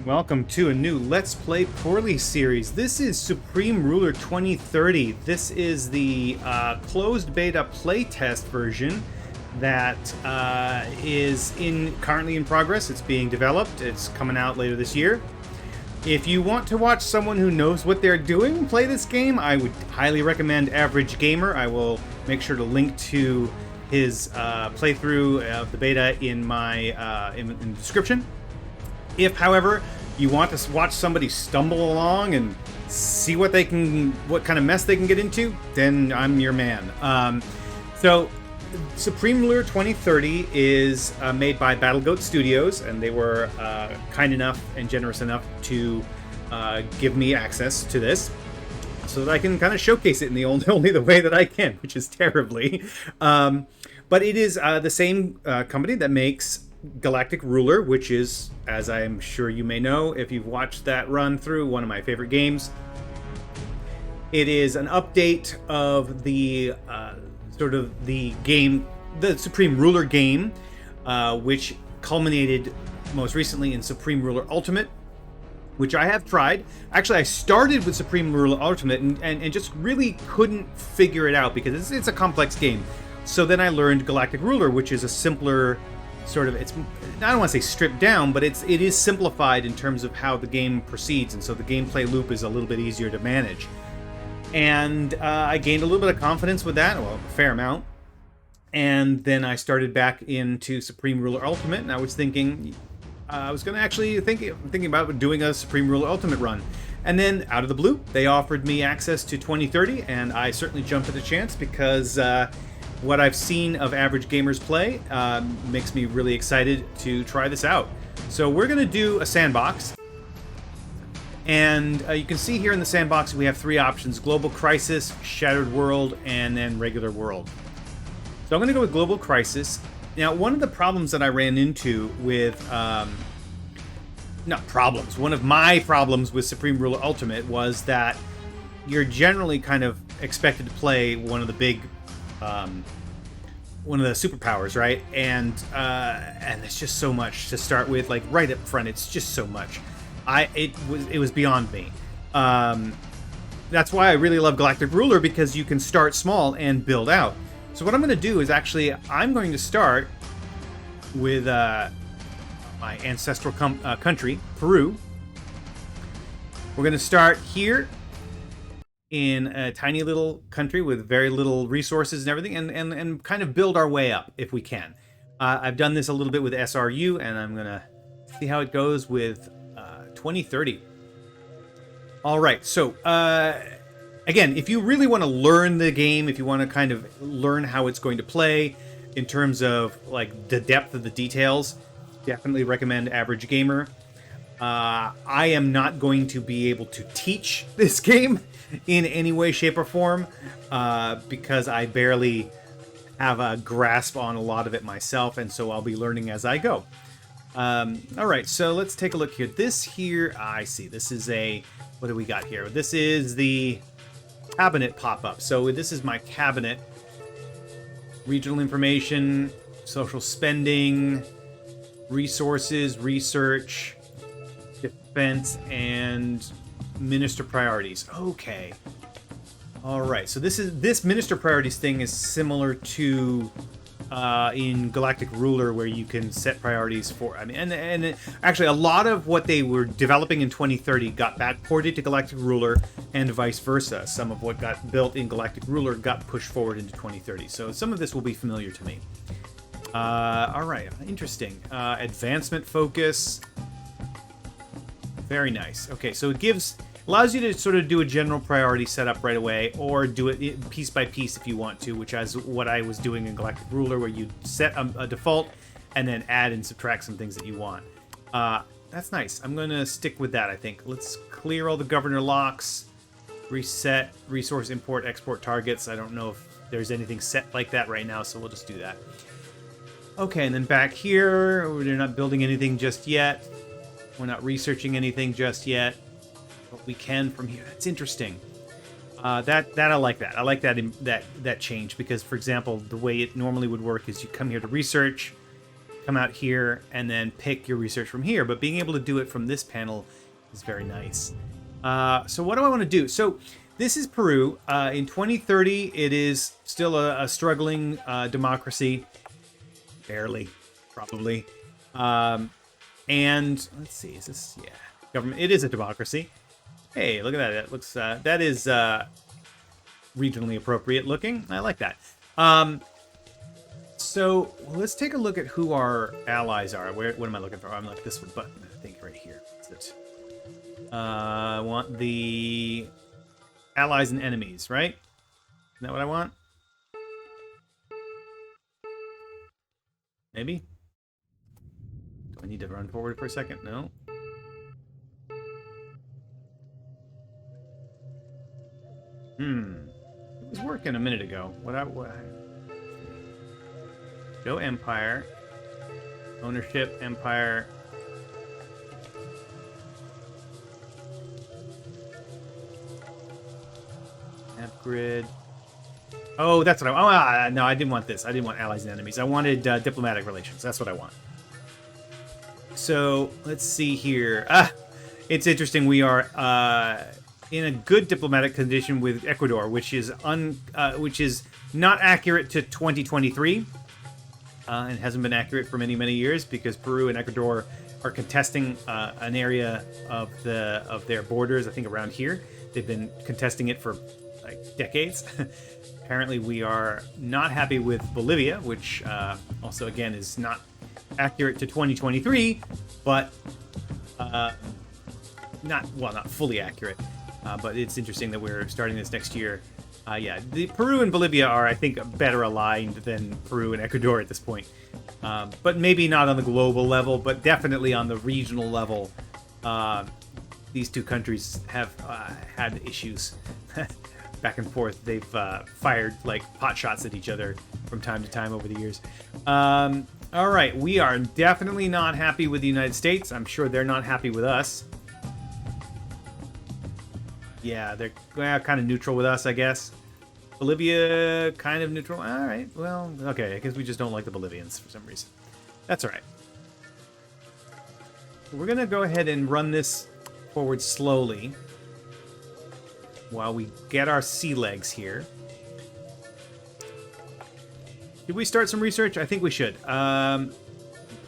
Welcome to a new Let's Play Poorly series. This is Supreme Ruler 2030. This is the closed beta playtest version that is currently in progress. It's being developed. It's coming out later this year. If you want to watch someone who knows what they're doing play this game, I would highly recommend Average Gamer. I will make sure to link to his playthrough of the beta in my in the description. If, however, you want to watch somebody stumble along and see what kind of mess they can get into, then I'm your man. So, Supreme Ruler 2030 is made by Battlegoat Studios, and they were kind enough and generous enough to give me access to this, so that I can kind of showcase it in the only the way that I can, which is terribly. But it is the same company that makes Galactic Ruler, which is, as I'm sure you may know if you've watched that run through, one of my favorite games. It is an update of the sort of the game, the Supreme Ruler game, which culminated most recently in Supreme Ruler Ultimate, which I have tried. Actually, I started with Supreme Ruler Ultimate and just really couldn't figure it out because it's a complex game. So then I learned Galactic Ruler, which is a simpler sort of, it's, I don't want to say stripped down, but it is simplified in terms of how the game proceeds, and so the gameplay loop is a little bit easier to manage. And I gained a little bit of confidence with that, well, a fair amount. And then I started back into Supreme Ruler Ultimate, and I was thinking, I was going to actually thinking about doing a Supreme Ruler Ultimate run. And then, out of the blue, they offered me access to 2030, and I certainly jumped at the chance because what I've seen of average gamers play makes me really excited to try this out. So we're going to do a sandbox. And you can see here in the sandbox we have three options: Global Crisis, Shattered World, and then Regular World. So I'm going to go with Global Crisis. Now, one of the problems that I ran into with... one of my problems with Supreme Ruler Ultimate was that you're generally kind of expected to play one of the big... one of the superpowers, right? And it's just so much to start with. Like right up front, it's just so much. It was beyond me. That's why I really love Galactic Ruler, because you can start small and build out. So what I'm going to do is I'm going to start with my ancestral country, Peru. We're going to start here in a tiny little country with very little resources and everything, and kind of build our way up if we can. I've done this a little bit with SRU, and I'm gonna see how it goes with 2030. All right, so again, if you really want to learn the game, if you want to kind of learn how it's going to play in terms of like the depth of the details, definitely recommend Average Gamer. I am not going to be able to teach this game in any way, shape, or form, because I barely have a grasp on a lot of it myself, and so I'll be learning as I go. All right, so let's take a look here. This here, I see. This is what do we got here? This is the cabinet pop-up. So this is my cabinet. Regional information, social spending, resources, research, defense, and minister priorities. Okay. All right. So this minister priorities thing is similar to in Galactic Ruler, where you can set priorities for. I mean, and actually, a lot of what they were developing in 2030 got backported to Galactic Ruler, and vice versa. Some of what got built in Galactic Ruler got pushed forward into 2030. So some of this will be familiar to me. All right. Interesting. Advancement focus. Very nice. Okay, so it allows you to sort of do a general priority setup right away, or do it piece by piece if you want to, which is what I was doing in Galactic Ruler, where you set a default and then add and subtract some things that you want. That's nice. I'm going to stick with that, I think. Let's clear all the governor locks, reset resource import, export targets. I don't know if there's anything set like that right now, so we'll just do that. Okay, and then back here, we're not building anything just yet. We're not researching anything just yet, but we can from here. That's interesting. That I like that. I like that change, because, for example, the way it normally would work is you come here to research, come out here and then pick your research from here. But being able to do it from this panel is very nice. So what do I want to do? So this is Peru. In 2030, it is still a struggling democracy. Barely, probably. And let's see, is this, yeah, government. It is a democracy. Hey, look at that. It looks, that is regionally appropriate looking. I like that. So let's take a look at who our allies are. What am I looking for? I'm like this button, I think, right here. That's it. I want the allies and enemies, right? Isn't that what I want? Maybe? Do I need to run forward for a second? No. It was working a minute ago. What Show Empire. Ownership, Empire. Map grid. Oh, that's what I... Oh, no, I didn't want this. I didn't want allies and enemies. I wanted diplomatic relations. That's what I want. So, let's see here. It's interesting. We are in a good diplomatic condition with Ecuador, which is not accurate to 2023. And hasn't been accurate for many, many years because Peru and Ecuador are contesting an area of their borders, I think around here. They've been contesting it for like decades. Apparently we are not happy with Bolivia, which also, again, is not accurate to 2023, but not fully accurate. But it's interesting that we're starting this next year. Yeah, the Peru and Bolivia are, I think, better aligned than Peru and Ecuador at this point. But maybe not on the global level, but definitely on the regional level. These two countries have had issues back and forth. They've fired like pot shots at each other from time to time over the years. All right, we are definitely not happy with the United States. I'm sure they're not happy with us. Yeah, they're kind of neutral with us, I guess. Bolivia, kind of neutral. All right, well, okay. I guess we just don't like the Bolivians for some reason. That's all right. We're going to go ahead and run this forward slowly while we get our sea legs here. Did we start some research? I think we should. Pop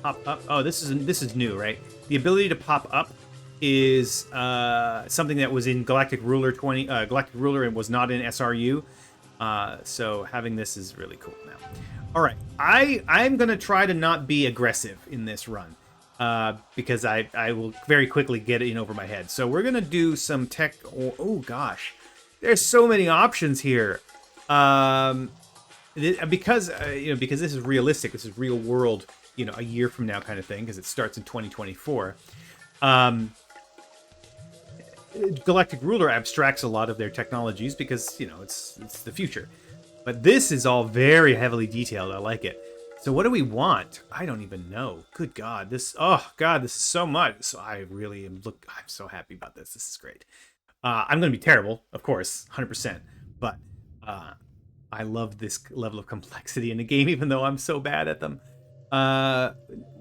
up. Oh, this is new, right? The ability to pop up is something that was in Galactic Ruler and was not in SRU. So having this is really cool now. All right, I'm gonna try to not be aggressive in this run because I will very quickly get in over my head. So we're gonna do some tech. Oh gosh, there's so many options here. Because this is realistic. This is real world. A year from now kind of thing because it starts in 2024. Galactic Ruler abstracts a lot of their technologies because, it's the future. But this is all very heavily detailed. I like it. So what do we want? I don't even know. Good God. This is so much. So I really I'm so happy about this. This is great. I'm going to be terrible, of course, 100%. But I love this level of complexity in the game, even though I'm so bad at them.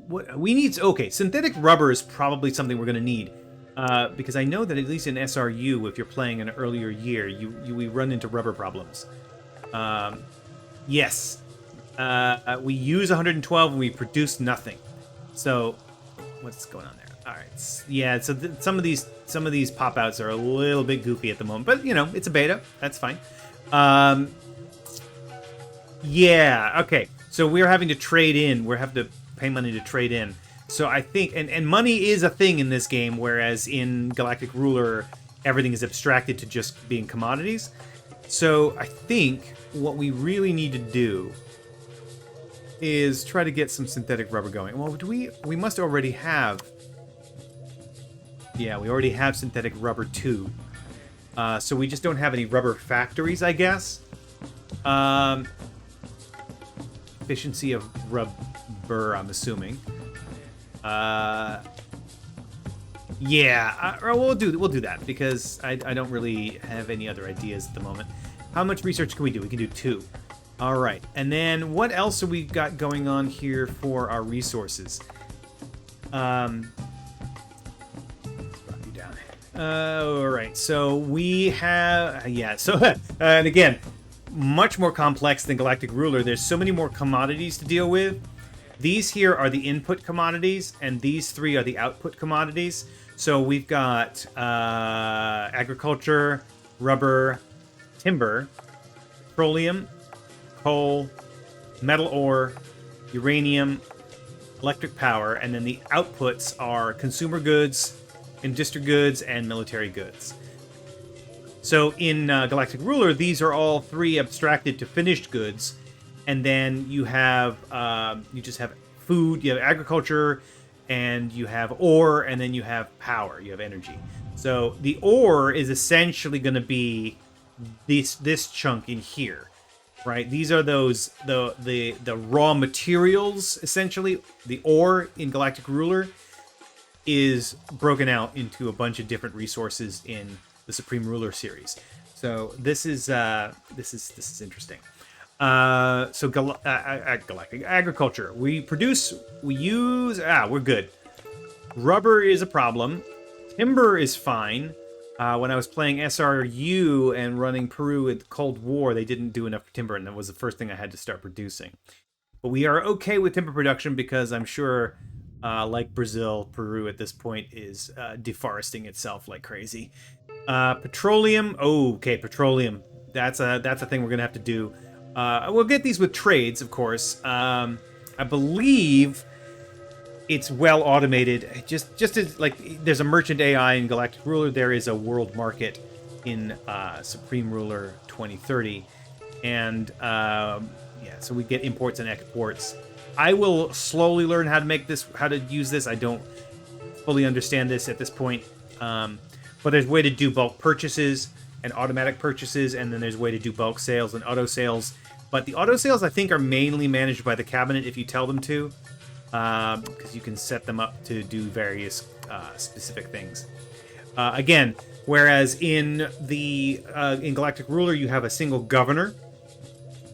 What we need... Okay, synthetic rubber is probably something we're going to need. Because I know that at least in SRU, if you're playing an earlier year, we run into rubber problems. Yes. We use 112 and we produce nothing. So, what's going on there? All right. Yeah, so some of these pop-outs are a little bit goofy at the moment. But, it's a beta. That's fine. Yeah, okay. So we're having to trade in. We're having to pay money to trade in. So I think, and money is a thing in this game, whereas in Galactic Ruler, everything is abstracted to just being commodities. So I think what we really need to do is try to get some synthetic rubber going. Well, we must already have... Yeah, we already have synthetic rubber too. So we just don't have any rubber factories, I guess. Efficiency of rubber, I'm assuming. Yeah, we'll do that because I don't really have any other ideas at the moment. How much research can we do? We can do 2. All right, and then what else have we got going on here for our resources? Let's drop you down. All right, so we have, and again, much more complex than Galactic Ruler. There's so many more commodities to deal with. These here are the input commodities, and these three are the output commodities. So we've got agriculture, rubber, timber, petroleum, coal, metal ore, uranium, electric power, and then the outputs are consumer goods, industry goods, and military goods. So in Galactic Ruler, these are all three abstracted to finished goods, and then you have you just have food, you have agriculture, and you have ore, and then you have power, you have energy. So the ore is essentially going to be this chunk in here, right? These are those the raw materials essentially. The ore in Galactic Ruler is broken out into a bunch of different resources in the Supreme Ruler series. So this is interesting. So Galactic Agriculture. We're good. Rubber is a problem. Timber is fine. When I was playing SRU and running Peru at the Cold War, they didn't do enough timber, and that was the first thing I had to start producing. But we are okay with timber production because I'm sure, like Brazil, Peru at this point is deforesting itself like crazy. Petroleum. Okay, petroleum. That's a thing we're gonna have to do. We'll get these with trades, of course. I believe it's well automated. Just as like there's a merchant AI in Galactic Ruler, there is a world market in Supreme Ruler 2030, and so we get imports and exports. I will slowly learn how to use this. I don't fully understand this at this point, but there's a way to do bulk purchases and automatic purchases, and then there's a way to do bulk sales and auto sales. But the auto sales, I think, are mainly managed by the cabinet if you tell them to, because you can set them up to do various specific things. Again, whereas in Galactic Ruler you have a single governor,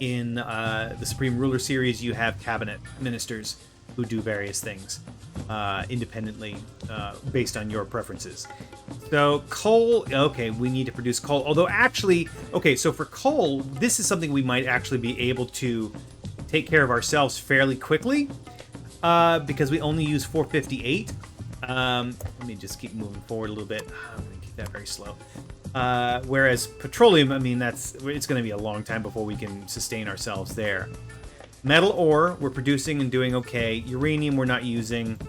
in the Supreme Ruler series you have cabinet ministers who do various things independently based on your preferences. So coal, okay, we need to produce coal. Although actually, okay, so for coal, this is something we might actually be able to take care of ourselves fairly quickly because we only use 458. Let me just keep moving forward a little bit. I'm going to keep that very slow. Whereas petroleum, I mean, it's going to be a long time before we can sustain ourselves there. Metal ore, we're producing and doing okay. Uranium, we're not using.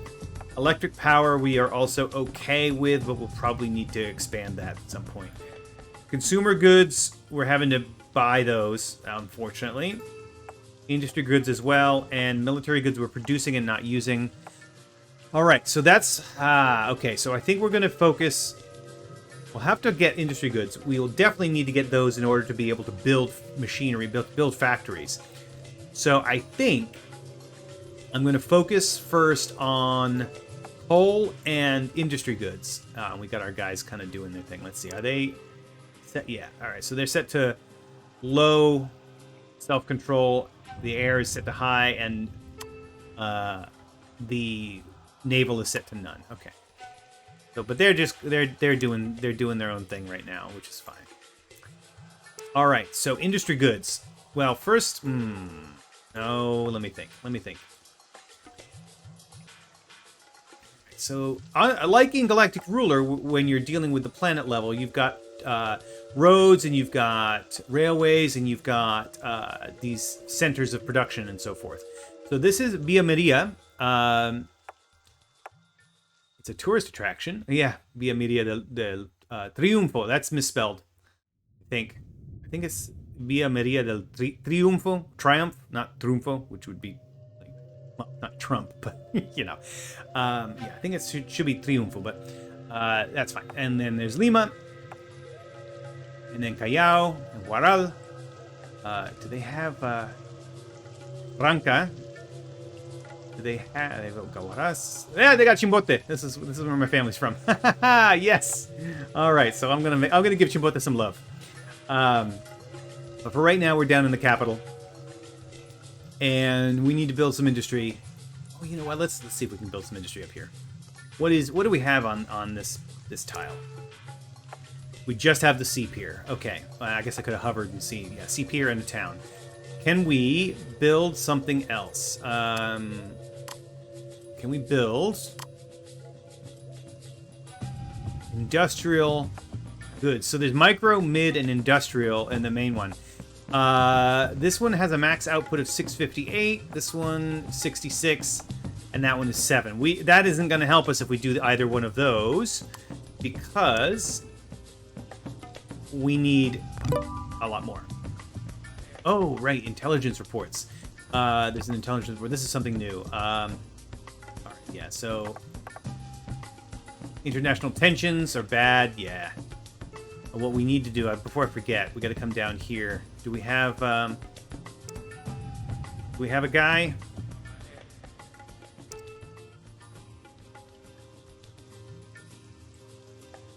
Electric power, we are also okay with, but we'll probably need to expand that at some point. Consumer goods, we're having to buy those, unfortunately. Industry goods as well, and military goods we're producing and not using. All right, so that's... okay, so I think we're going to focus... We'll have to get industry goods. We will definitely need to get those in order to be able to build machinery, build factories. So I think I'm going to focus first on coal and industry goods. We got our guys kind of doing their thing. Let's see. Are they set? Yeah. All right. So they're set to low self-control. The air is set to high, and the naval is set to none. Okay. So, but they're doing their own thing right now, which is fine. All right. So industry goods. Well, first, let me think. So, like in Galactic Ruler, when you're dealing with the planet level, you've got roads, and you've got railways, and you've got these centers of production and so forth. So this is Via Maria. It's a tourist attraction. Yeah, Via Maria del Triunfo. That's misspelled, I think it's Via Maria del Triunfo. Triumph, not Triunfo, which would be... well, not Trump, but, you know. I think it should be Triunfo, but that's fine. And then there's Lima. And then Callao and Huaral. Do they have Ranca? Do they have... They've got Huaraz. Yeah, they got Chimbote. This is where my family's from. Yes! All right, so I'm gonna give Chimbote some love. But for right now, we're down in the capital. And we need to build some industry. Oh, you know what? Let's see if we can build some industry up here. What do we have on this tile? We just have the sea pier. Okay, well, I guess I could have hovered and seen. Yeah, sea pier and a town. Can we build something else? Can we build industrial goods? So there's micro, mid, and industrial in the main one. This one has a max output of 658. This one 66, and that one is 7. That isn't going to help us if we do either one of those, because we need a lot more. Oh, right, intelligence reports. There's an intelligence report. This is something new. All right, yeah, so international tensions are bad. Yeah. What we need to do, before I forget, we got to come down here. Do we have a guy?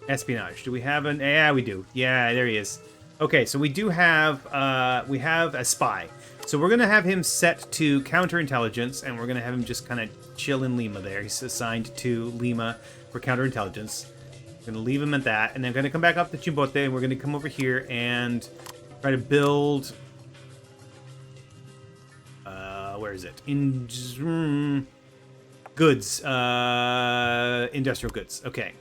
Espionage. Do we have an? Yeah, we do. Yeah, there he is. Okay, so we do have a spy. So we're gonna have him set to counterintelligence, and we're gonna have him just kind of chill in Lima. There, he's assigned to Lima for counterintelligence. We're gonna leave him at that, and then I'm gonna come back up to Chimbote, and we're gonna come over here and try to build. Where is it? Goods. Industrial goods. Okay.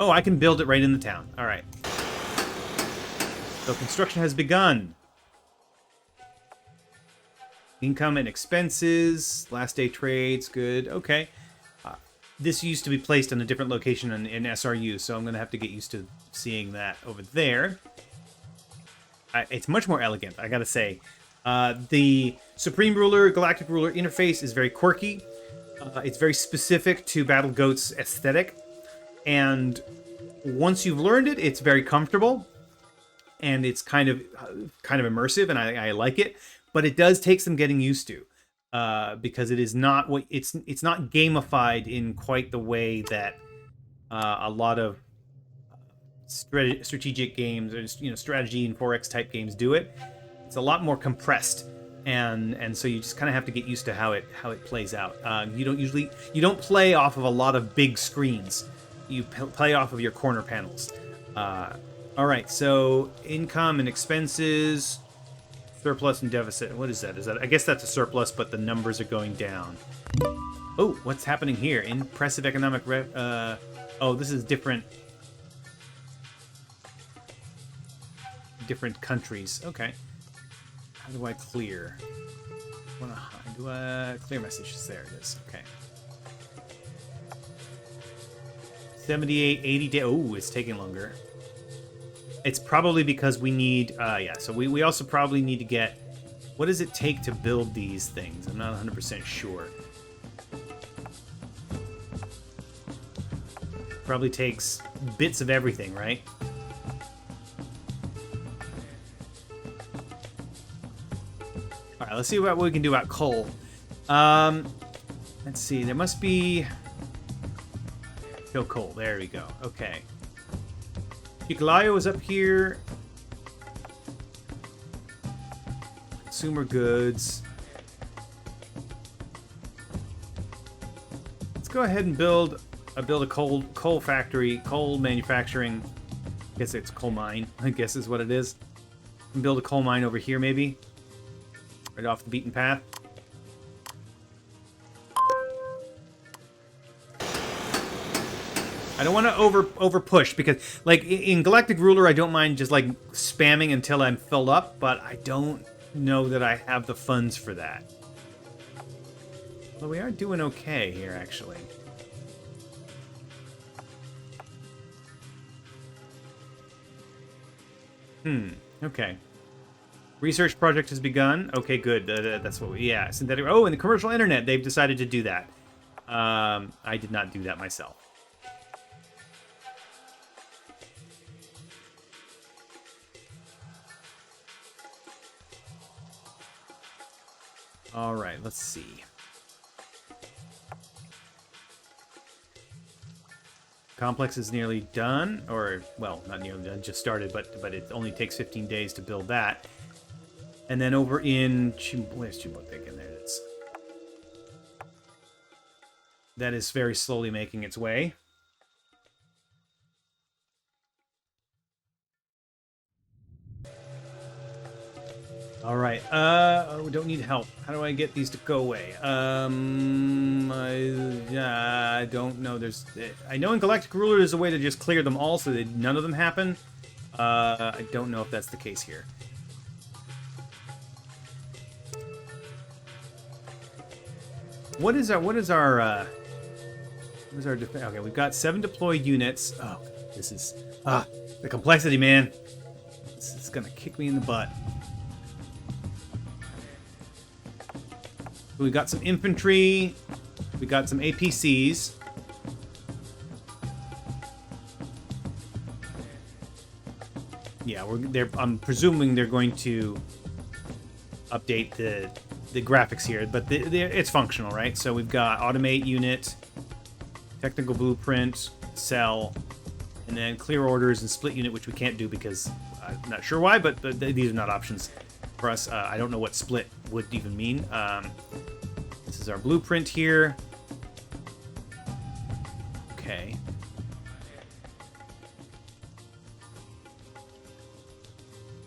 Oh, I can build it right in the town. All right. So construction has begun. Income and expenses. Last day trades. Good. Okay. This used to be placed on a different location in SRU, so I'm going to have to get used to seeing that over there. It's much more elegant, I got to say. The Supreme Ruler, Galactic Ruler interface is very quirky. It's very specific to Battlegoat's aesthetic. And once you've learned it, it's very comfortable. And it's kind of immersive, and I like it. But it does take some getting used to. Because it is not it's not gamified in quite the way that a lot of strategic games, or strategy and 4X type games do it. It's a lot more compressed, and so you just kind of have to get used to how it plays out. You don't play off of a lot of big screens. You play off of your corner panels. All right, so income and expenses. Surplus and deficit. What is that? I guess that's a surplus, but the numbers are going down. Oh, what's happening here? Impressive economic oh, this is different countries. Okay. How do I clear? Do I clear messages? There it is. Okay. 78, 80 days. Oh, it's taking longer. It's probably because we need, yeah, so we also probably need to get, what does it take to build these things? I'm not 100% sure. Probably takes bits of everything, right? All right, let's see what we can do about coal. Let's see, there must be, kill coal, there we go, okay. Chiclayo is up here. Consumer goods. Let's go ahead and build a coal factory, coal manufacturing. I guess it's coal mine. I guess is what it is. And build a coal mine over here, maybe, right off the beaten path. I don't want to over push, because like in Galactic Ruler I don't mind just like spamming until I'm filled up, but I don't know that I have the funds for that. Well, we are doing okay here actually. Okay. Research project has begun. Okay, good. That's what we, yeah, synthetic. Oh, and the commercial internet, they've decided to do that. I did not do that myself. All right, let's see. Complex is nearly done, or, well, not nearly done, just started, but it only takes 15 days to build that. And then over in where's Chimotec in there? That is very slowly making its way. All right. Oh, we don't need help. How do I get these to go away? I don't know. I know in Galactic Ruler there's a way to just clear them all so that none of them happen. I don't know if that's the case here. What is our defense? Okay, we've got 7 deployed units. Oh, this is the complexity, man. This is gonna kick me in the butt. We got some infantry. We got some APCs. Yeah, I'm presuming they're going to update the graphics here, but it's functional, right? So we've got automate unit, technical blueprint, cell, and then clear orders and split unit, which we can't do because I'm not sure why, but these are not options for us. I don't know what split would even mean. This is our blueprint here. Okay.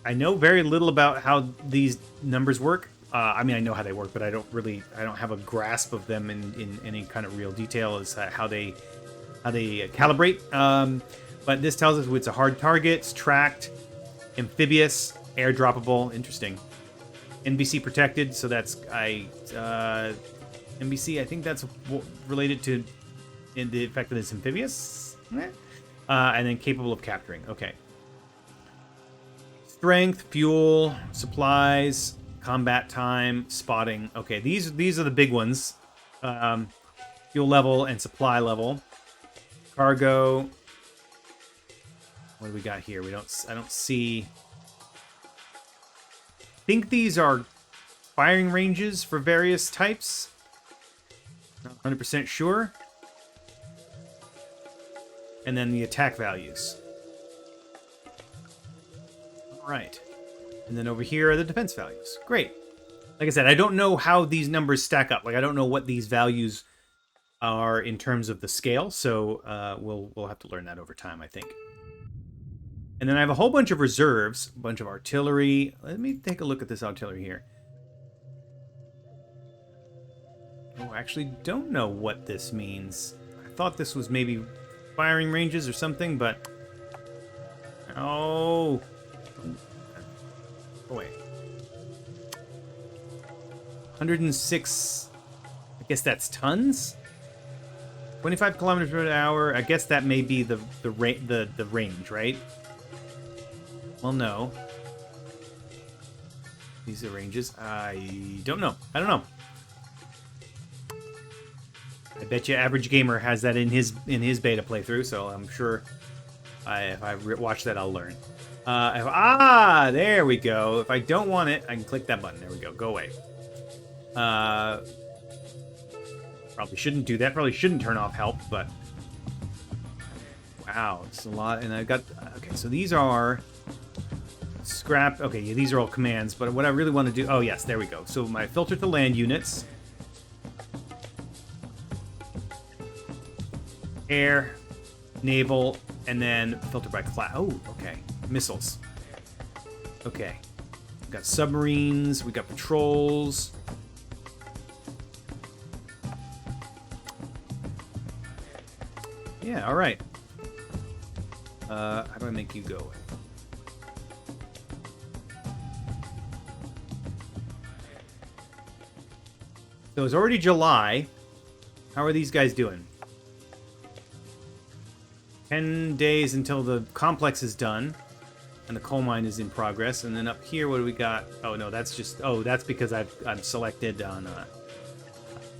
I know very little about how these numbers work. I mean, I know how they work, but I don't have a grasp of them in any kind of real detail as how they calibrate. But this tells us it's a hard target, it's tracked, amphibious, airdroppable. Interesting. NBC protected, so that's NBC. I think that's related to the fact that it's amphibious, and then capable of capturing. Okay. Strength, fuel, supplies, combat time, spotting. Okay, these are the big ones. Fuel level and supply level. Cargo. What do we got here? I don't see. I think these are firing ranges for various types. Not 100% sure. And then the attack values. All right. And then over here are the defense values. Great. Like I said, I don't know how these numbers stack up. Like, I don't know what these values are in terms of the scale, so we'll have to learn that over time, I think. And then I have a whole bunch of reserves, a bunch of artillery. Let me take a look at this artillery here. Oh, I actually don't know what this means. I thought this was maybe firing ranges or something, but... Oh... Oh, wait. 106... I guess that's tons? 25 kilometers per hour. I guess that may be the range, right? Well, no. These are ranges. I don't know. I don't know. I bet you average gamer has that in his beta playthrough, so I'm sure if I watch that, I'll learn. There we go. If I don't want it, I can click that button. There we go. Go away. Probably shouldn't do that. Probably shouldn't turn off help, but... Wow, it's a lot. And I've got... Okay, so these are... Scrap... Okay, yeah, these are all commands, but what I really want to do... Oh, yes, there we go. So my filter to land units... Air, naval, and then filter by class. Oh, okay. Missiles. Okay. We've got submarines. We got patrols. Yeah, all right. How do I make you go? So it's already July. How are these guys doing? 10 days until the complex is done and the coal mine is in progress. And then up here, what do we got? Oh no, that's just... Oh, that's because I'm selected on...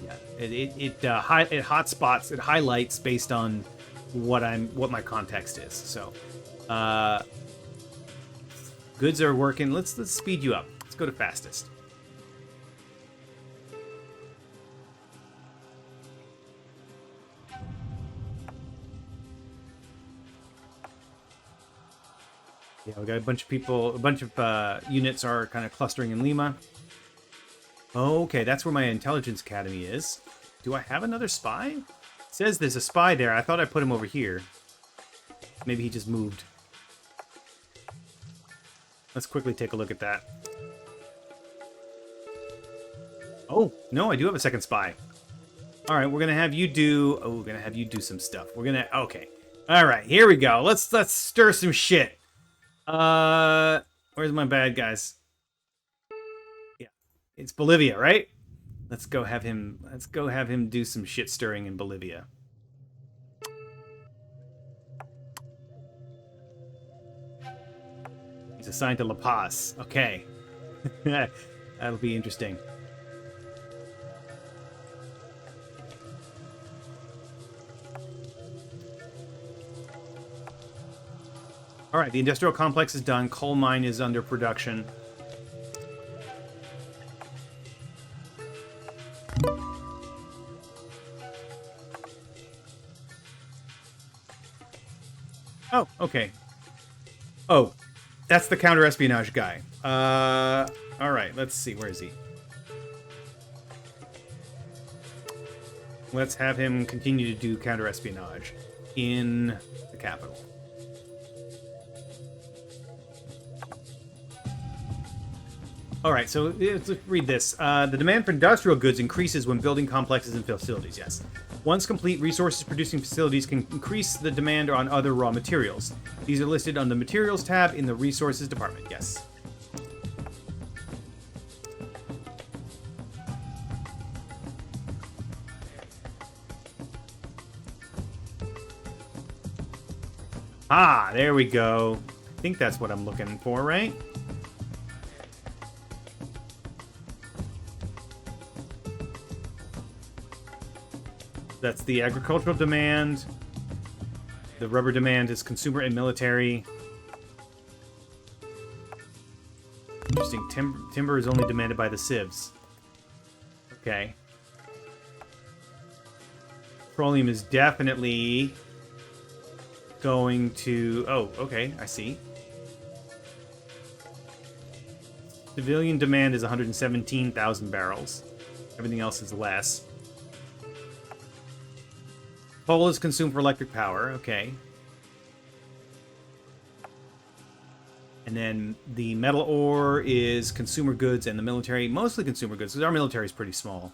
yeah, it hotspots, it highlights based on what my context is. So, goods are working. Let's speed you up. Let's go to fastest. Yeah, we got a bunch of people, a bunch of units are kind of clustering in Lima. Okay, that's where my intelligence academy is. Do I have another spy? It says there's a spy there. I thought I put him over here. Maybe he just moved. Let's quickly take a look at that. Oh, no, I do have a second spy. All right, we're gonna have you do. Oh, we're gonna have you do some stuff. We're gonna. Okay. All right, here we go. Let's stir some shit. Where's my bad guys? Yeah, it's Bolivia, right? Let's go have him. Let's go have him do some shit stirring in Bolivia. He's assigned to La Paz. Okay, that'll be interesting. All right, the industrial complex is done. Coal mine is under production. Oh, okay. Oh, that's the counter-espionage guy. All right, let's see. Where is he? Let's have him continue to do counter-espionage in the capital. All right, so let's read this. The demand for industrial goods increases when building complexes and facilities, yes. Once complete, resources-producing facilities can increase the demand on other raw materials. These are listed on the Materials tab in the Resources department, yes. Ah, there we go. I think that's what I'm looking for, right? That's the agricultural demand. The rubber demand is consumer and military. Interesting. Timber is only demanded by the civs. Okay. Petroleum is definitely going to... Oh, okay. I see. Civilian demand is 117,000 barrels. Everything else is less. Coal is consumed for electric power. Okay. And then the metal ore is consumer goods and the military, mostly consumer goods, because our military is pretty small.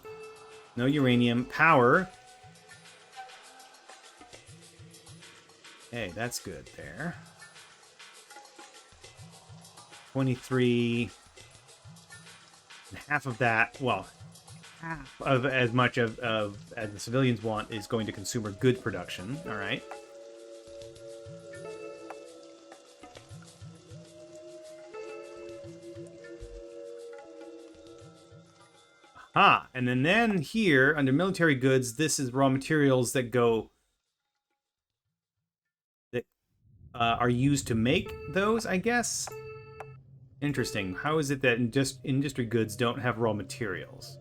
No uranium. Power. Hey, that's good there. 23. And half of that, well, half of as much of as the civilians want is going to consumer goods production. All right. Ah, and then here under military goods, this is raw materials that go that are used to make those, I guess. Interesting. How is it that industry goods don't have raw materials?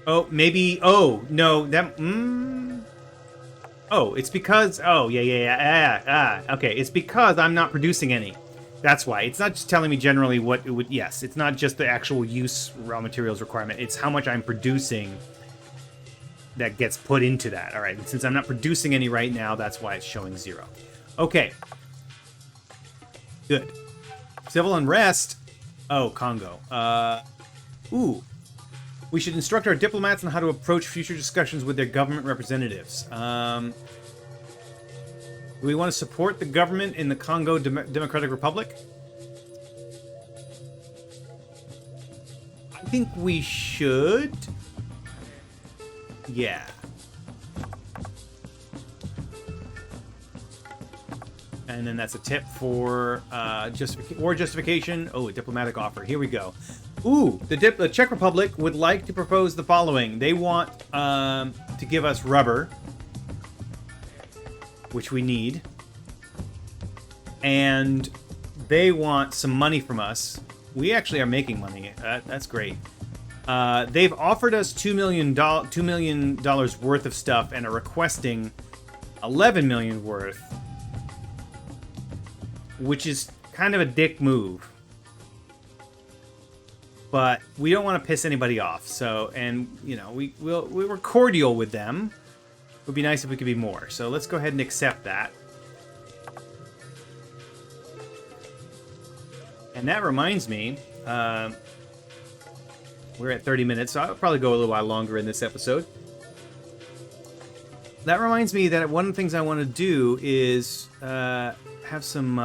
Oh, maybe. Oh, no. That. Oh, it's because. Oh, yeah. Okay, it's because I'm not producing any. That's why. It's not just telling me generally what it would... Yes, it's not just the actual use raw materials requirement. It's how much I'm producing that gets put into that. All right, and since I'm not producing any right now, that's why it's showing 0. Okay. Good. Civil unrest. Oh, Congo. Ooh. We should instruct our diplomats on how to approach future discussions with their government representatives. Do we want to support the government in the Congo Democratic Republic? I think we should. Yeah. And then that's a tip for war justification. Oh, a diplomatic offer. Here we go. Ooh, the Czech Republic would like to propose the following. They want to give us rubber, which we need, and they want some money from us. We actually are making money. That's great. They've offered us $2 million worth of stuff and are requesting 11 million worth. Which is kind of a dick move. But we don't want to piss anybody off. So, and, you know, we were cordial with them. It would be nice if we could be more. So let's go ahead and accept that. And that reminds me, we're at 30 minutes, so I'll probably go a little while longer in this episode. That reminds me that one of the things I want to do is have some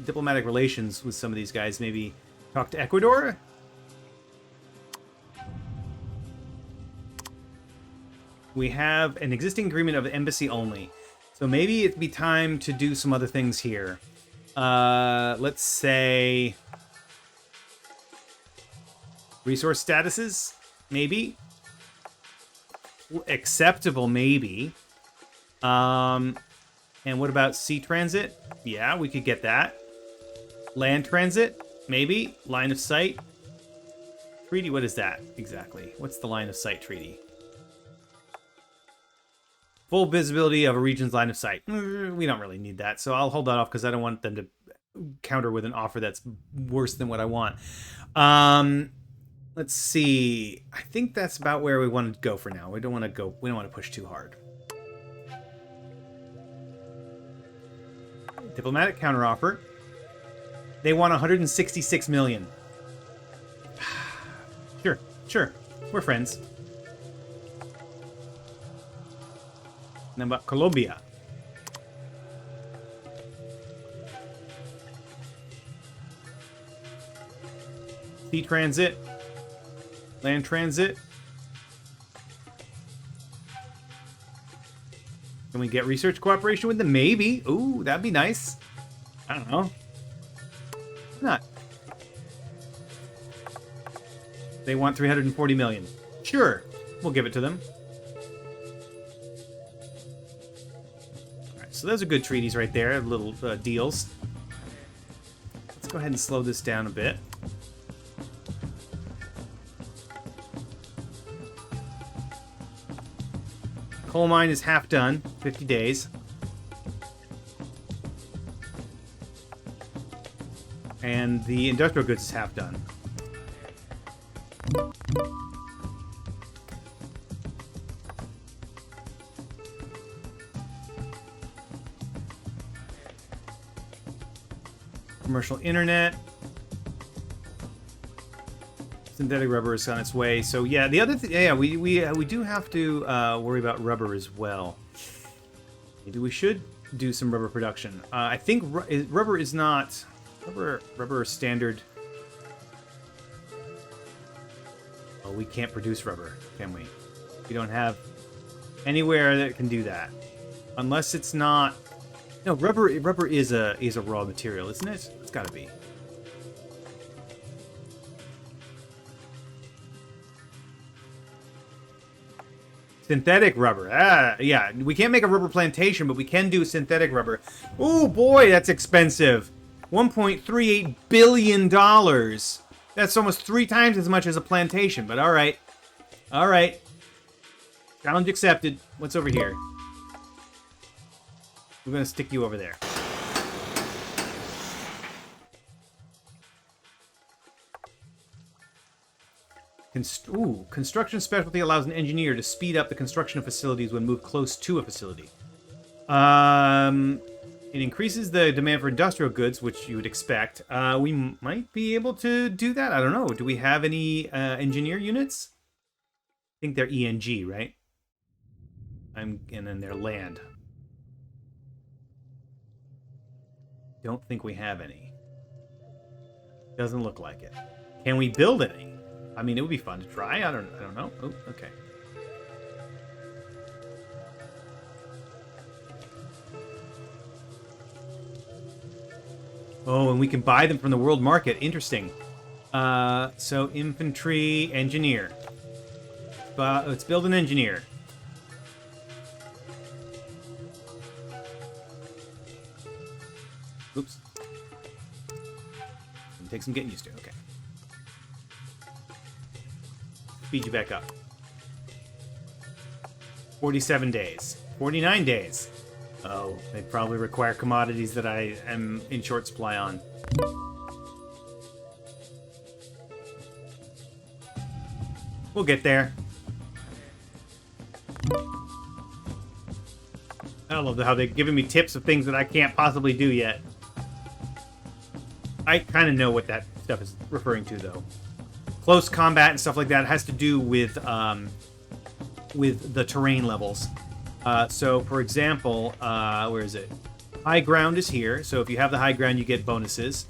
diplomatic relations with some of these guys. Maybe talk to Ecuador? We have an existing agreement of embassy only. So maybe it'd be time to do some other things here. Let's say... resource statuses? Maybe. Acceptable, maybe. And what about sea transit? Yeah, we could get that. Land transit? Maybe. Line of sight? Treaty, what is that exactly? What's the line of sight treaty? Full visibility of a region's line of sight. We don't really need that, so I'll hold that off because I don't want them to counter with an offer that's worse than what I want. Let's see. I think that's about where we want to go for now. We don't want to push too hard. Diplomatic counteroffer. They want 166 million. Sure. We're friends. And about Colombia. Sea transit. Land transit. Can we get research cooperation with them? Maybe. Ooh, that'd be nice. I don't know. Why not? They want 340 million. Sure. We'll give it to them. Alright, so those are good treaties right there. Little deals. Let's go ahead and slow this down a bit. Coal mine is half done, 50 days. And the industrial goods is half done. Commercial internet. Synthetic rubber is on its way. So yeah, the other thing, yeah, we do have to worry about rubber as well. Maybe we should do some rubber production. I think rubber is not rubber standard. Oh, we can't produce rubber, can we? We don't have anywhere that can do that, unless it's not. No, rubber is a raw material, isn't it? It's got to be. Synthetic rubber. Yeah. We can't make a rubber plantation, but we can do synthetic rubber. Oh, boy, that's expensive. $1.38 billion. That's almost 3 times as much as a plantation, but all right. All right. Challenge accepted. What's over here? We're going to stick you over there. Construction specialty allows an engineer to speed up the construction of facilities when moved close to a facility. It increases the demand for industrial goods, which you would expect. We might be able to do that. I don't know. Do we have any engineer units? I think they're ENG, right? And then they're land. Don't think we have any. Doesn't look like it. Can we build any? I mean, it would be fun to try. I don't know. Oh, okay. Oh, and we can buy them from the world market. Interesting. So infantry engineer. Let's build an engineer. Oops. It'll take some getting used to. Okay. Speed you back up. 47 days. 49 days. Oh, they probably require commodities that I am in short supply on. We'll get there. I love how they're giving me tips of things that I can't possibly do yet. I kind of know what that stuff is referring to, though. Close combat and stuff like that has to do with the terrain levels. So, for example, where is it? High ground is here. So if you have the high ground, you get bonuses.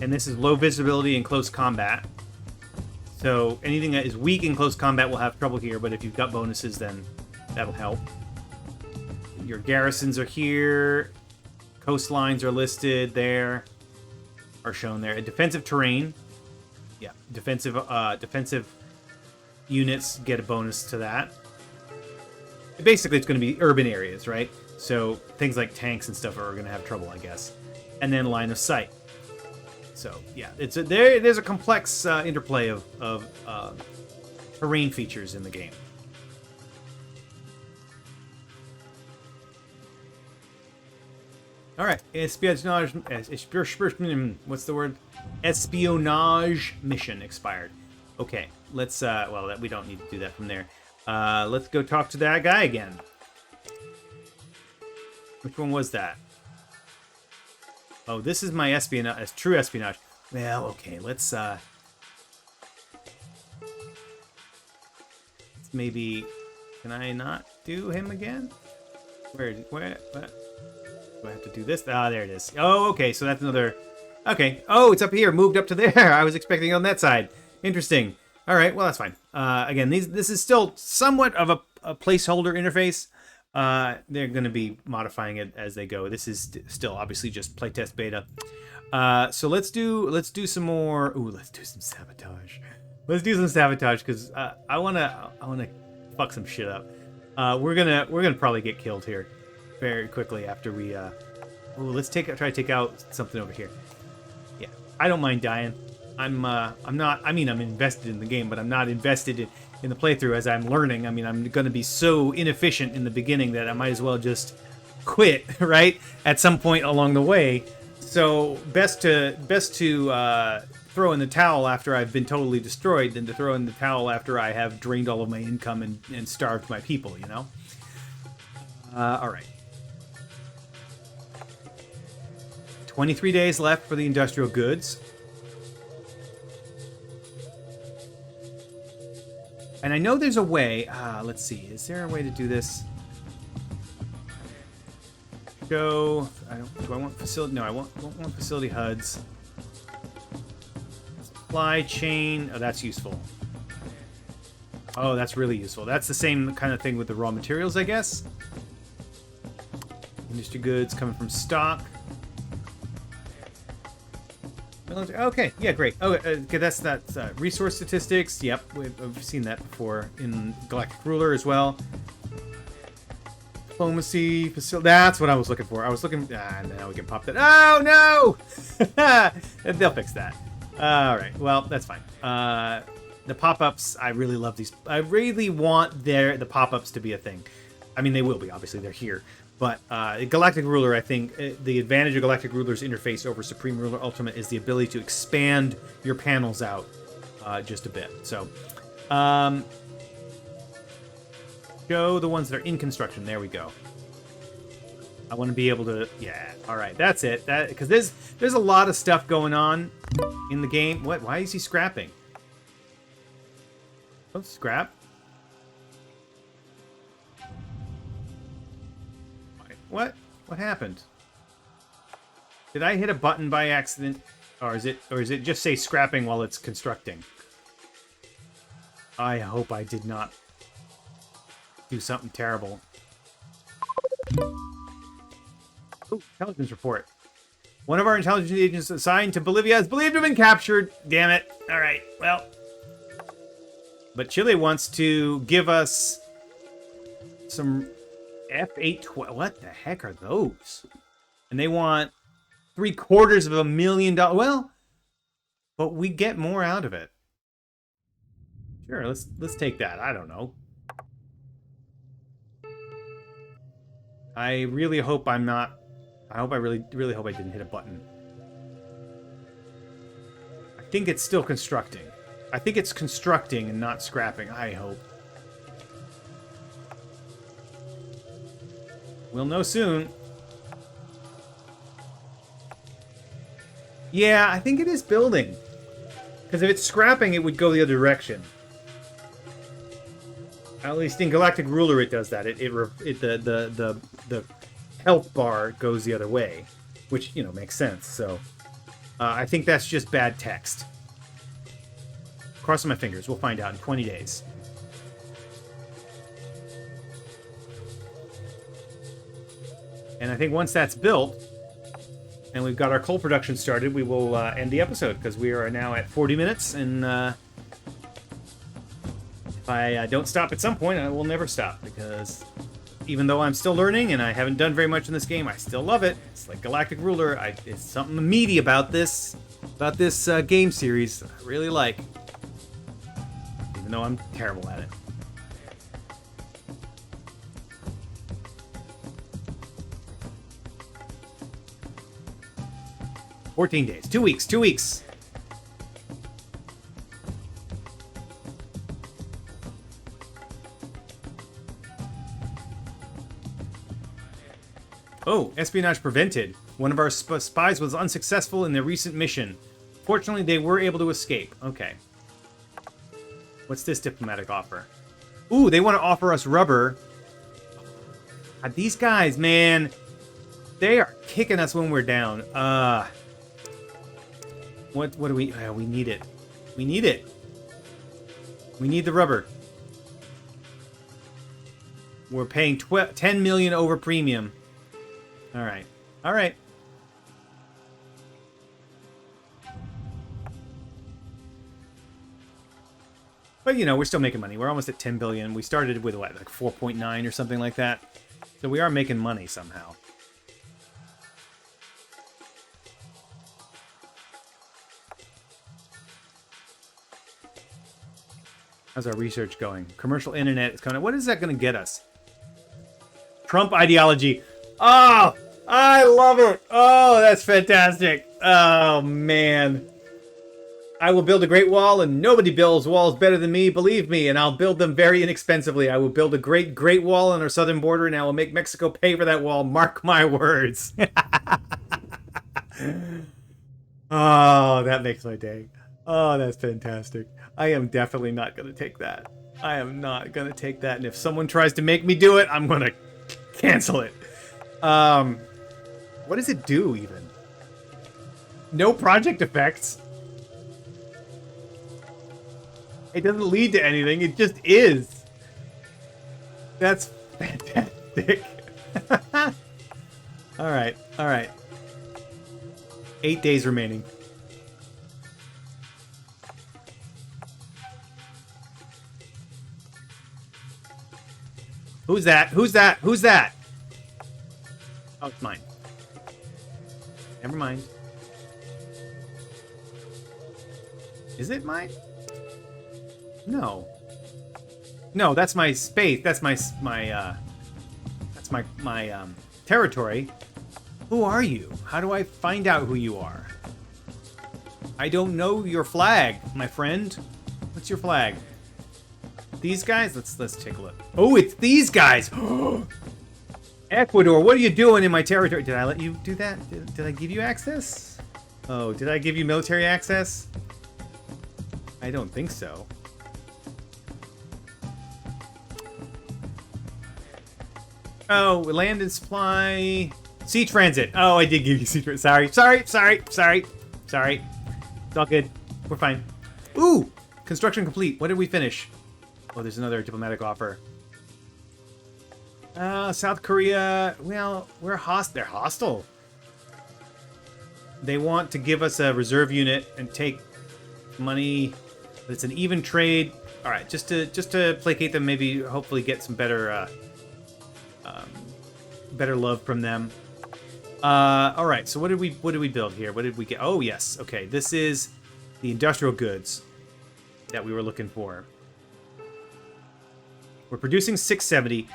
And this is low visibility and close combat. So anything that is weak in close combat will have trouble here, but if you've got bonuses, then that'll help. Your garrisons are here. Coastlines are listed there. Are shown there. Defensive terrain. Yeah, defensive units get a bonus to that. Basically, it's going to be urban areas, right? So things like tanks and stuff are going to have trouble, I guess. And then line of sight. So yeah, there's a complex interplay of terrain features in the game. All right, espionage. What's the word? Espionage mission expired. Okay, let's. Well, we don't need to do that from there. Let's go talk to that guy again. Which one was that? Oh, this is my espionage. True espionage. Well, okay, let's maybe. Can I not do him again? Where? What? Do I have to do this? Ah, there it is. Oh, okay, so that's another... Okay. Oh, it's up here, moved up to there. I was expecting it on that side. Interesting. All right, well, that's fine. Again, this is still somewhat of a placeholder interface. They're going to be modifying it as they go. This is still obviously just playtest beta. So let's do some more... Ooh, let's do some sabotage. Let's do some sabotage, because I wanna fuck some shit up. We're gonna probably get killed here very quickly after we let's try to take out something over here. Yeah, I don't mind dying. I'm not, I mean, I'm invested in the game, but I'm not invested in the playthrough as I'm learning. I mean, I'm going to be so inefficient in the beginning that I might as well just quit, right? At some point along the way. So best to throw in the towel after I've been totally destroyed than to throw in the towel after I have drained all of my income and starved my people, you know? All right. 23 days left for the industrial goods. And I know there's a way. Let's see. Is there a way to do this? Go. Do I want facility? No, I won't want facility HUDs. Supply chain. Oh, that's useful. Oh, that's really useful. That's the same kind of thing with the raw materials, I guess. Industry goods coming from stock. Okay, yeah, great. Oh, okay, that's resource statistics. Yep, we've seen that before in Galactic Ruler as well. Diplomacy, facility. That's what I was looking for. I was looking. Now we can pop that. Oh no! They'll fix that. All right. Well, that's fine. The pop-ups. I really love these. I really want the pop-ups to be a thing. I mean, they will be. Obviously, they're here. But Galactic Ruler, I think, the advantage of Galactic Ruler's interface over Supreme Ruler Ultimate is the ability to expand your panels out just a bit. So, show the ones that are in construction. There we go. I want to be able to... Yeah, all right, that's it. Because there's a lot of stuff going on in the game. What? Why is he scrapping? Don't scrap. What? What happened? Did I hit a button by accident? Or is it just say scrapping while it's constructing? I hope I did not do something terrible. Oh, intelligence report. One of our intelligence agents assigned to Bolivia is believed to have been captured. Damn it. All right, well. But Chile wants to give us some... F812. What the heck are those? And they want $750,000. Well, but we get more out of it. Sure, let's take that. I don't know. I really hope I'm not... I really hope I didn't hit a button. I think it's still constructing. I think it's constructing and not scrapping, I hope. We'll know soon. Yeah, I think it is building. Because if it's scrapping, it would go the other direction. At least in Galactic Ruler, it does that. The health bar goes the other way, which, you know, makes sense. So, I think that's just bad text. Crossing my fingers. We'll find out in 20 days. And I think once that's built, and we've got our coal production started, we will end the episode, because we are now at 40 minutes, and if I don't stop at some point, I will never stop, because even though I'm still learning, and I haven't done very much in this game, I still love it. It's like Galactic Ruler. It's something meaty about this game series I really like, even though I'm terrible at it. 14 days. 2 weeks. 2 weeks. Oh, espionage prevented. One of our spies was unsuccessful in their recent mission. Fortunately, they were able to escape. Okay. What's this diplomatic offer? Ooh, they want to offer us rubber. God, these guys, man, they are kicking us when we're down. What do we... we need it. We need it. We need the rubber. We're paying 10 million over premium. All right. All right. But, you know, we're still making money. We're almost at 10 billion. We started with, what, like 4.9 or something like that? So we are making money somehow. How's our research going? Commercial internet is coming. What is that going to get us? Trump ideology. Oh, I love it. Oh, that's fantastic. Oh, man. I will build a great wall, and nobody builds walls better than me, believe me, and I'll build them very inexpensively. I will build a great, great wall on our southern border, and I will make Mexico pay for that wall. Mark my words. Oh, that makes my day. Oh, that's fantastic. I am definitely not going to take that. I am not going to take that, and if someone tries to make me do it, I'm going to cancel it. What does it do, even? No project effects. It doesn't lead to anything. It just is. That's fantastic. All right. All right. 8 days remaining. Who's that? Who's that? Who's that? Oh, it's mine. Never mind. Is it mine? No. No, that's my space. That's my territory. Who are you? How do I find out who you are? I don't know your flag, my friend. What's your flag? These guys? Let's take a look. Oh, it's these guys. Ecuador, what are you doing in my territory? Did I let you do that? Did I give you access? Oh, did I give you military access? I don't think so. Oh, land and supply. Sea transit. Oh, I did give you sea transit. Sorry. It's all good. We're fine. Ooh! Construction complete. What did we finish? Oh, there's another diplomatic offer. South Korea. Well, they're hostile. They want to give us a reserve unit and take money. But it's an even trade. All right, just to placate them, maybe hopefully get some better better love from them. All right, so what did we build here? What did we get? Oh, yes. Okay, this is the industrial goods that we were looking for. We're producing 670.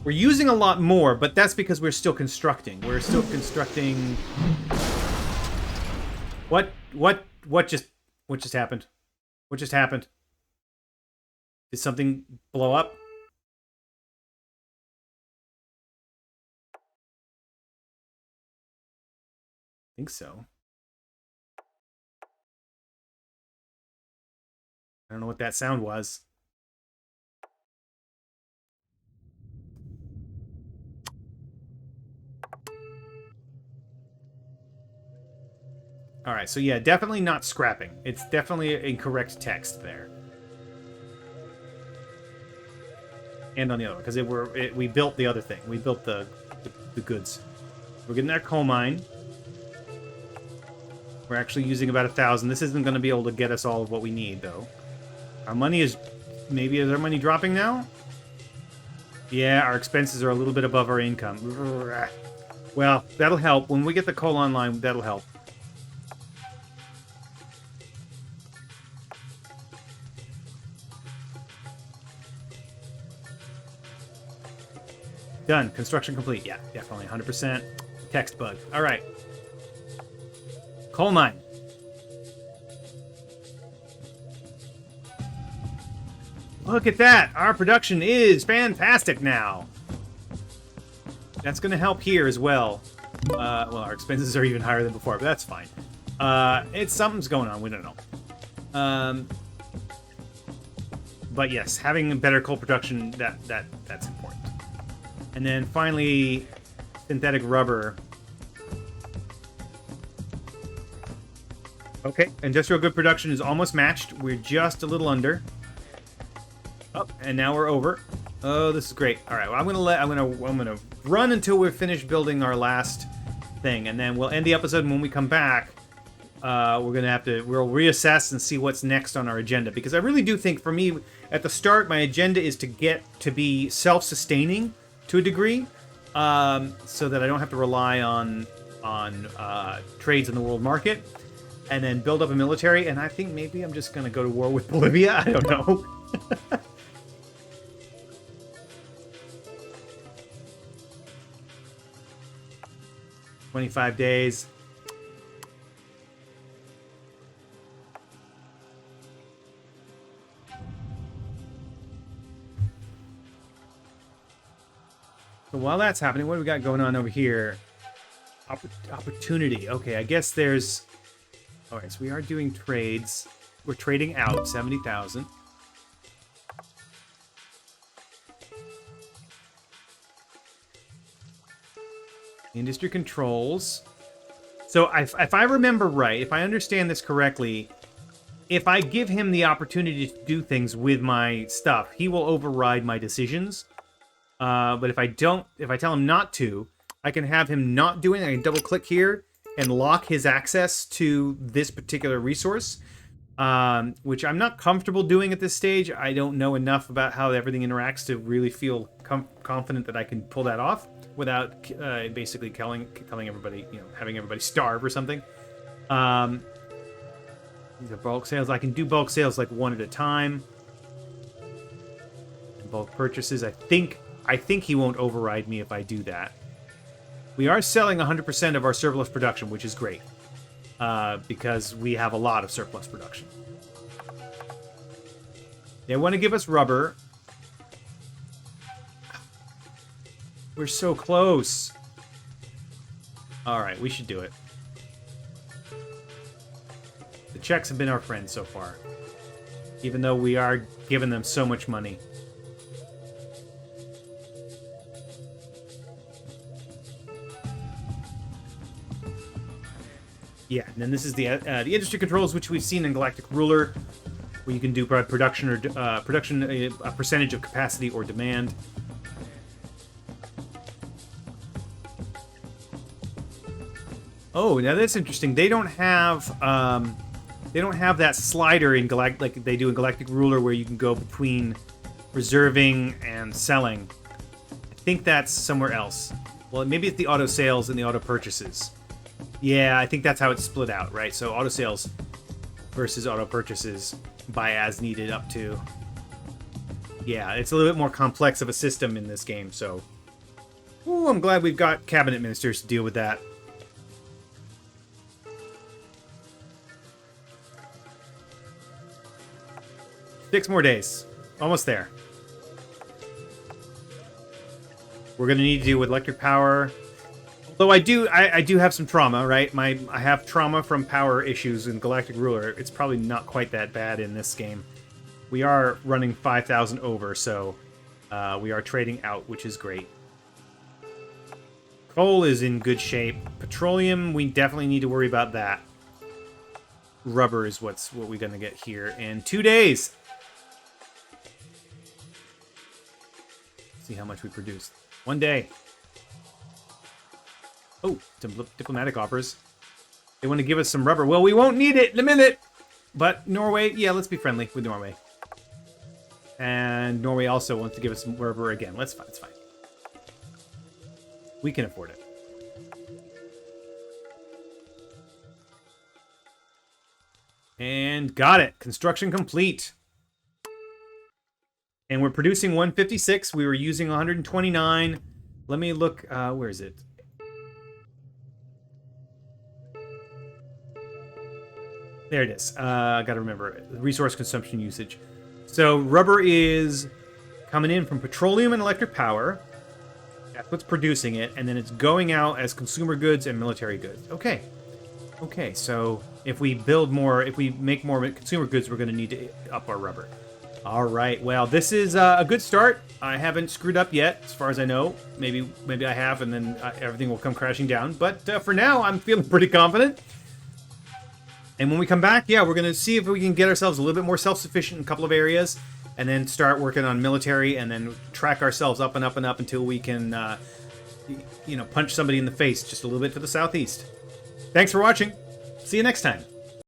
We're using a lot more, but that's because we're still constructing. We're still constructing... What just happened? What just happened? Did something blow up? I think so. I don't know what that sound was. All right, so yeah, definitely not scrapping. It's definitely incorrect text there. And on the other one, because we built the other thing. We built the goods. We're getting our coal mine. We're actually using about 1,000. This isn't going to be able to get us all of what we need, though. Our money is... Maybe is our money dropping now? Yeah, our expenses are a little bit above our income. Well, that'll help. When we get the coal online, that'll help. Done. Construction complete. Yeah, definitely. 100%. Text bug. All right. Coal mine. Look at that. Our production is fantastic now. That's going to help here as well. Well, our expenses are even higher than before, but that's fine. Something's going on. We don't know. But yes, having better coal production, that's important. And then finally, synthetic rubber. Okay, industrial good production is almost matched. We're just a little under. Oh, and now we're over. Oh, this is great. All right, well, I'm gonna run until we're finished building our last thing, and then we'll end the episode. And when we come back, we'll reassess and see what's next on our agenda. Because I really do think, for me, at the start, my agenda is to get to be self-sustaining to a degree, so that I don't have to rely on trades in the world market, and then build up a military. And I think maybe I'm just gonna go to war with Bolivia. I don't know. 25 days. So while that's happening, what do we got going on over here? Opportunity. Okay, I guess there's... Alright, so we are doing trades. We're trading out 70,000. Industry controls. So if I remember right, if I understand this correctly, if I give him the opportunity to do things with my stuff, he will override my decisions. But if I tell him not to, I can have him not do it. I can double click here and lock his access to this particular resource, which I'm not comfortable doing at this stage. I don't know enough about how everything interacts to really feel confident that I can pull that off without basically telling everybody, having everybody starve or something. These are bulk sales. I can do bulk sales like one at a time. And bulk purchases. I think he won't override me if I do that. We are selling 100% of our surplus production, which is great, because we have a lot of surplus production. They want to give us rubber. We're so close. All right, we should do it. The Czechs have been our friends so far, even though we are giving them so much money. Yeah, and then this is the industry controls, which we've seen in Galactic Ruler, where you can do production or a percentage of capacity or demand. Oh, now that's interesting. They don't have that slider in like they do in Galactic Ruler, where you can go between reserving and selling. I think that's somewhere else. Well, maybe it's the auto sales and the auto purchases. Yeah, I think that's how it's split out, right? So auto sales versus auto purchases, buy as needed up to. Yeah, it's a little bit more complex of a system in this game, so... Ooh, I'm glad we've got cabinet ministers to deal with that. Six more days. Almost there. We're going to need to deal with electric power. Although I do have some trauma, right? I have trauma from power issues in Galactic Ruler. It's probably not quite that bad in this game. We are running 5,000 over, so we are trading out, which is great. Coal is in good shape. Petroleum, we definitely need to worry about that. Rubber is what we're going to get here in 2 days. See how much we produced. 1 day. Oh, some diplomatic offers. They want to give us some rubber. Well, we won't need it in a minute. But Norway, yeah, let's be friendly with Norway. And Norway also wants to give us some rubber again. It's fine. We can afford it. And got it. Construction complete. And we're producing 156. We were using 129. Let me look. Where is it? There it is. I got to remember it. Resource consumption usage. So rubber is coming in from petroleum and electric power. That's what's producing it. And then it's going out as consumer goods and military goods. Okay. Okay, so if we make more consumer goods, we're going to need to up our rubber. All right, well, this is a good start. I haven't screwed up yet, as far as I know. Maybe I have, and then everything will come crashing down. But for now, I'm feeling pretty confident. And when we come back, yeah, we're going to see if we can get ourselves a little bit more self-sufficient in a couple of areas, and then start working on military, and then track ourselves up and up and up until we can, punch somebody in the face just a little bit to the southeast. Thanks for watching. See you next time.